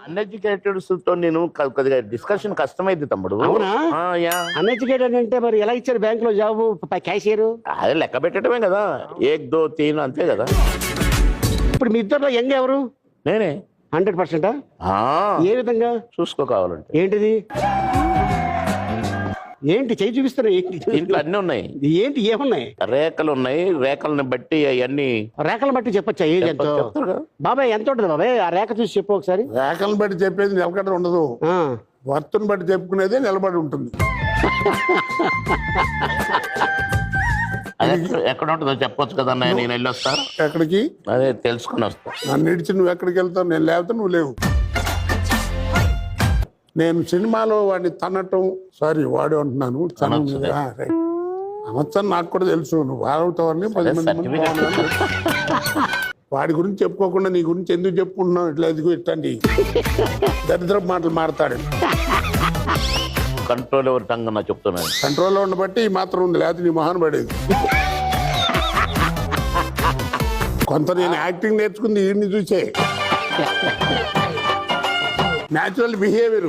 అన్ఎడ్యుకేటెడ్స్ తో నేను కొద్దిగా డిస్కషన్ కష్టమైంది తమ్ముడు. అవునా? అన్ఎడ్యుకేటెడ్ అంటే మరి ఎలా ఇచ్చారు బ్యాంక్ లో జాబ్ క్యాషియర్? అదే లెక్క పెట్టడమే కదా, 1 2 3 అంతే కదా. ఇప్పుడు మీ ఇద్దరులో యంగ్ ఎవరు? నేనే. 100%? ఏ విధంగా చూసుకో కావాలంటే. ఏంటిది? ఏంటి చేయి చూపిస్తున్నా? ఏంటి ఇంట్లో అన్ని ఉన్నాయి. ఏంటి ఏమున్నాయి? రేఖలు ఉన్నాయి, రేఖల్ని బట్టి అవన్నీ. రేఖలు బట్టి చెప్పొచ్చా ఏజ్ ఎంతో? బాబాయ్ ఎంత ఉంటుంది బాబాయ్? ఆ రేఖ చూసి చెప్పు ఒకసారి. రేఖలను బట్టి చెప్పేది నిలకడ ఉండదు, వర్తుని బట్టి చెప్పుకునేదే నిలబడి ఉంటుంది. ఎక్కడ ఉంటుందో చెప్పొచ్చు కదా, నేను వెళ్ళొస్తా. ఎక్కడికి? అదే తెలుసుకుని వస్తా. నన్ను ఇడిచి నువ్వు ఎక్కడికి వెళ్తావు? నేను లేకపోతే నువ్వు లేవు. నేను సినిమాలో వాడిని తనటం, సారీ వాడు అంటున్నాను, అనొచ్చని నాకు కూడా తెలుసు. నువ్వు వాడవుతావని 10 మంది ముందు బాగున్నాను. వాడి గురించి చెప్పుకోకుండా నీ గురించి ఎందుకు చెప్పుకుంటున్నావు? ఇట్లా ఎదుగు ఇట్టండి దరిద్రపు మాటలు మారతాడు. కంట్రోల్ ఎవరి టంగ్ నా చెప్తున్నాను. కంట్రోల్లో ఉండబట్టి ఈ మాత్రం ఉంది, లేకపోతే నీ మొహన్ పడేది. కొంత నేను యాక్టింగ్ నేర్చుకుంది వీడిని చూసే. న్యాచురల్ బిహేవియర్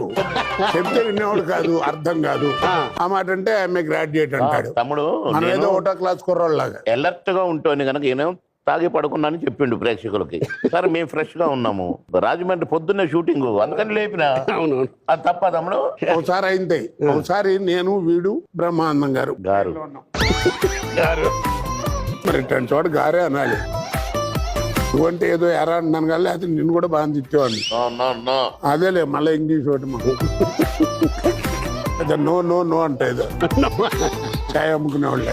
చెప్తే వినేవాడు కాదు, అర్థం కాదు. ఆ మాట అంటే ఆమె గ్రాడ్యుయేట్ అంటాడు. తమ్ముడు మనం ఏదో ఒకటో క్లాస్ కుర్రోళ్ళలాగా అలర్ట్ గా ఉంటాను కనుక నేను తాగి పడుకున్నాను చెప్పిండు ప్రేక్షకులకి. సరే మేము ఫ్రెష్ గా ఉన్నాము, రాజమండ్రి పొద్దున్నే షూటింగ్, అందుకని లేపిన. అది తప్ప తమ్ముడు. ఒకసారి అయింది, ఒకసారి నేను వీడు బ్రహ్మానందం గారు మరి ఇట్లాంటి చోట గారే అనాలి. నువ్వంటే ఏదో ఎరా అంటున్నాను కానీ లేకపోతే నిన్ను కూడా బాగా తిట్టేవాడిని. అదేలే మళ్ళీ ఇంగ్లీష్ ఒకటి మాకు నో నో నో అంటే ఏదో చాయ్ అమ్ముకునేవాళ్ళు.